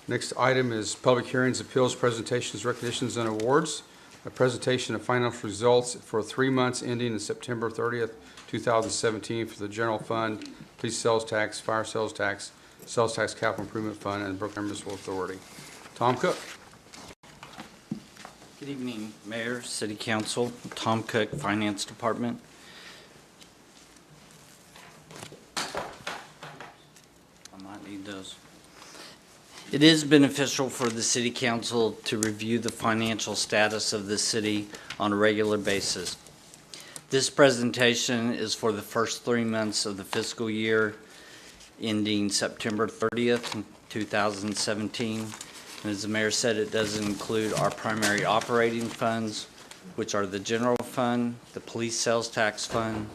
Next item is public hearings, appeals, presentations, recognitions, and awards. A presentation of financial results for 3 months ending in September 30th, 2017 for the general fund, police sales tax, fire sales tax, capital improvement fund, and Brooklyn Municipal Authority. Tom Cook. Good evening, Mayor, City Council, Tom Cook, Finance Department. I might need those. It is beneficial for the City Council to review the financial status of the city on a regular basis. This presentation is for the first 3 months of the fiscal year ending September 30th, 2017. And as the Mayor said, it does include our primary operating funds, which are the general fund, the police sales tax fund,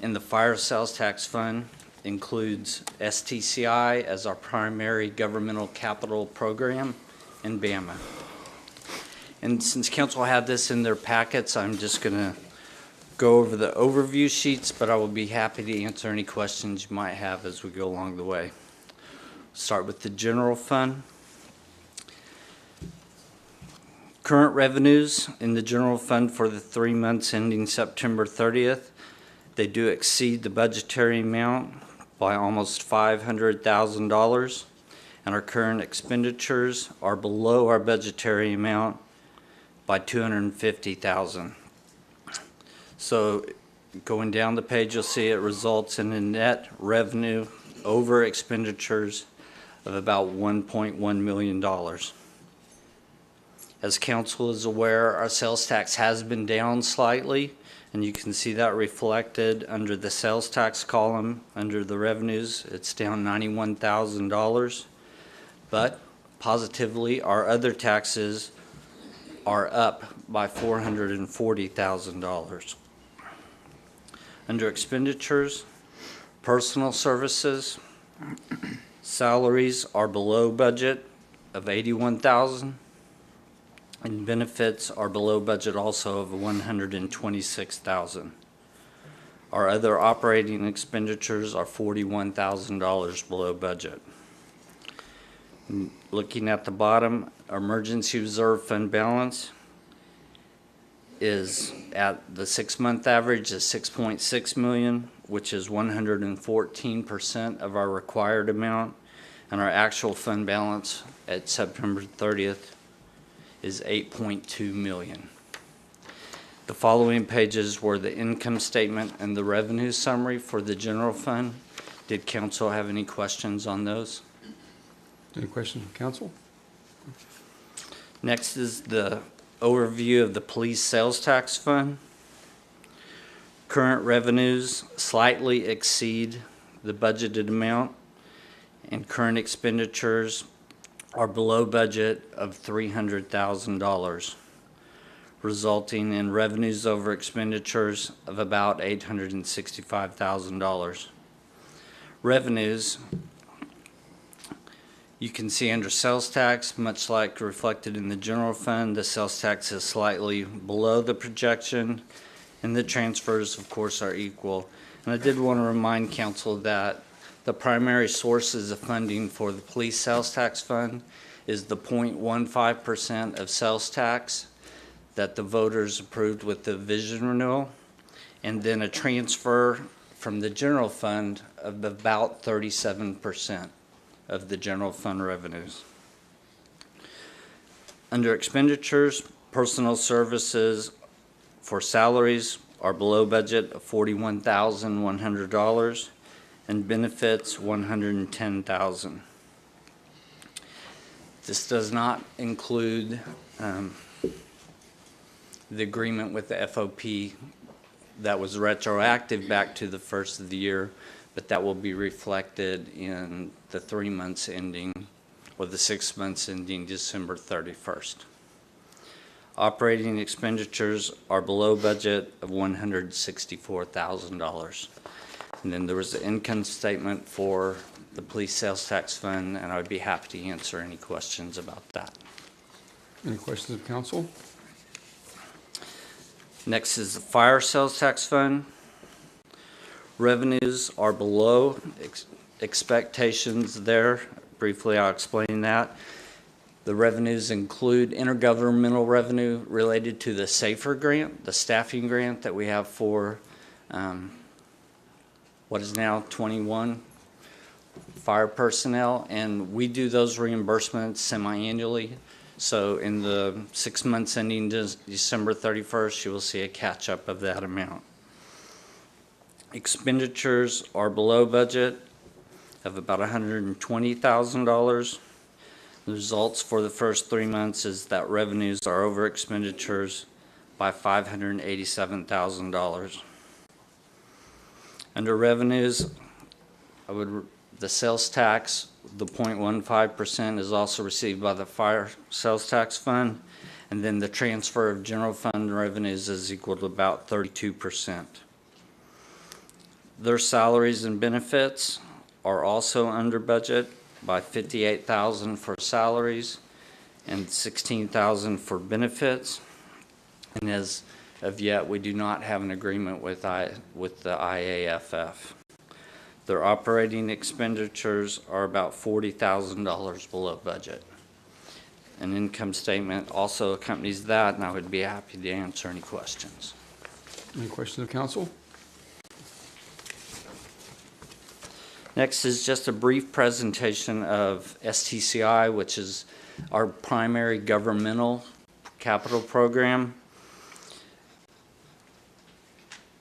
and the fire sales tax fund. Includes STCI as our primary governmental capital program in Bama. And since Council had this in their packets, I'm just going to go over the overview sheets, but I will be happy to answer any questions you might have as we go along the way. Start with the general fund. Current revenues in the general fund for the 3 months ending September 30th, they do exceed the budgetary amount by almost $500,000, and our current expenditures are below our budgetary amount by $250,000. So going down the page, you'll see it results in a net revenue over expenditures of about $1.1 million. As Council is aware, our sales tax has been down slightly, and you can see that reflected under the sales tax column. Under the revenues, it's down $91,000. But positively, our other taxes are up by $440,000. Under expenditures, personal services, salaries are below budget of $81,000. And benefits are below budget also of $126,000. Our other operating expenditures are $41,000 below budget. Looking at the bottom, our emergency reserve fund balance is at the 6-month average is $6.6 million, which is 114% of our required amount, and our actual fund balance at September 30th is $8.2 million. The following pages were the income statement and the revenue summary for the general fund. Did Council have any questions on those? Any questions from Council? Next is the overview of the police sales tax fund. Current revenues slightly exceed the budgeted amount, and current expenditures are below budget of $300,000, resulting in revenues over expenditures of about $865,000. Revenues, you can see under sales tax, much like reflected in the general fund, the sales tax is slightly below the projection, and the transfers, of course, are equal. And I did want to remind Council that the primary sources of funding for the police sales tax fund is the 0.15% of sales tax that the voters approved with the vision renewal, and then a transfer from the general fund of about 37% of the general fund revenues. Under expenditures, personal services for salaries are below budget of $41,100, and benefits $110,000. This does not include the agreement with the FOP that was retroactive back to the first of the year, but that will be reflected in the 3 months ending, or the 6 months ending December 31st. Operating expenditures are below budget of $164,000. And then there was the income statement for the police sales tax fund, and I would be happy to answer any questions about that. Any questions of Council? Next is the fire sales tax fund. Revenues are below expectations there, briefly, I'll explain that. The revenues include intergovernmental revenue related to the SAFER grant, the staffing grant that we have for what is now 21 fire personnel, and we do those reimbursements semi-annually. So in the 6 months ending December 31st, you will see a catch-up of that amount. Expenditures are below budget of about $120,000. The results for the first 3 months is that revenues are over expenditures by $587,000. Under revenues, the sales tax, the 0.15% is also received by the fire sales tax fund, and then the transfer of general fund revenues is equal to about 32%. Their salaries and benefits are also under budget by $58,000 for salaries and $16,000 for benefits. And as of yet, we do not have an agreement with the IAFF. Their operating expenditures are about $40,000 below budget. An income statement also accompanies that, and I would be happy to answer any questions. Any questions of council? Next is just a brief presentation of STCI, which is our primary governmental capital program.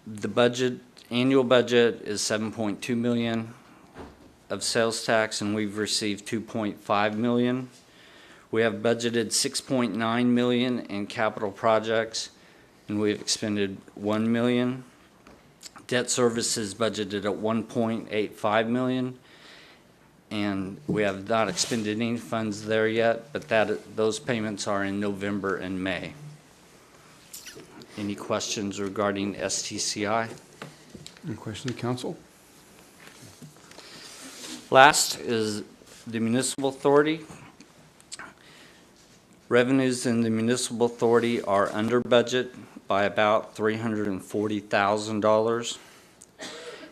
The annual budget is $7.2 million of sales tax, and we've received $2.5 million. We have budgeted $6.9 million in capital projects, and we've expended $1 million. Debt service is budgeted at $1.85 million, and we have not expended any funds there yet, but those payments are in November and May. Any questions regarding STCI? Any questions of council? Last is the municipal authority. Revenues in the municipal authority are under budget by about $340,000,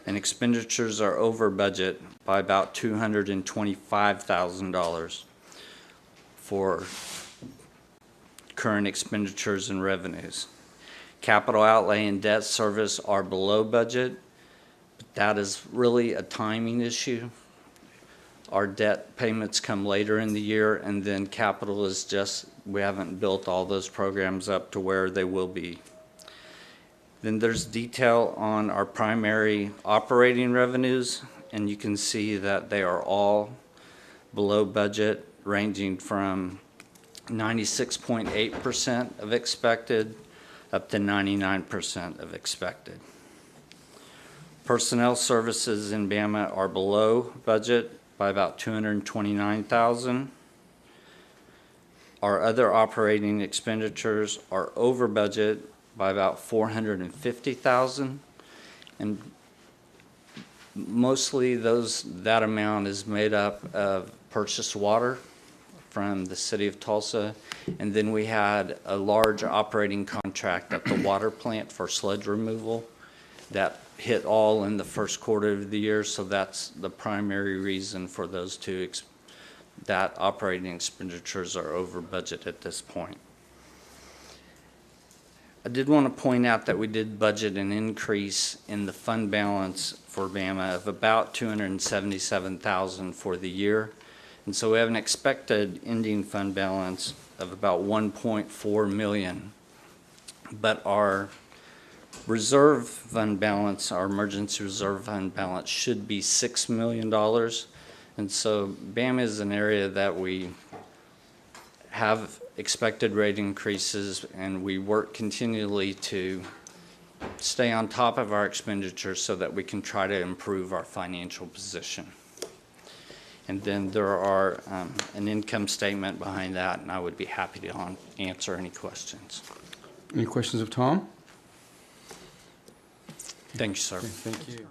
and expenditures are over budget by about $225,000 for current expenditures and revenues. Capital outlay and debt service are below budget, but that is really a timing issue. Our debt payments come later in the year, and then capital is just, we haven't built all those programs up to where they will be. Then there's detail on our primary operating revenues, and you can see that they are all below budget, ranging from 96.8% of expected up to 99% of expected. Personnel services in Bama are below budget by about $229,000. Our other operating expenditures are over budget by about $450,000, and mostly that amount is made up of purchased water from the city of Tulsa, and then we had a large operating contract at the water plant for sludge removal that hit all in the first quarter of the year, so that's the primary reason for those two, that operating expenditures are over budget at this point. I did want to point out that we did budget an increase in the fund balance for Bama of about $277,000 for the year, and so we have an expected ending fund balance of about $1.4 million, but our reserve fund balance, our emergency reserve fund balance, should be $6 million. And so Bama is an area that we have expected rate increases, and we work continually to stay on top of our expenditures so that we can try to improve our financial position. And then there are an income statement behind that, and I would be happy to answer any questions. Any questions of Tom? Thank you, sir. Okay, thank you.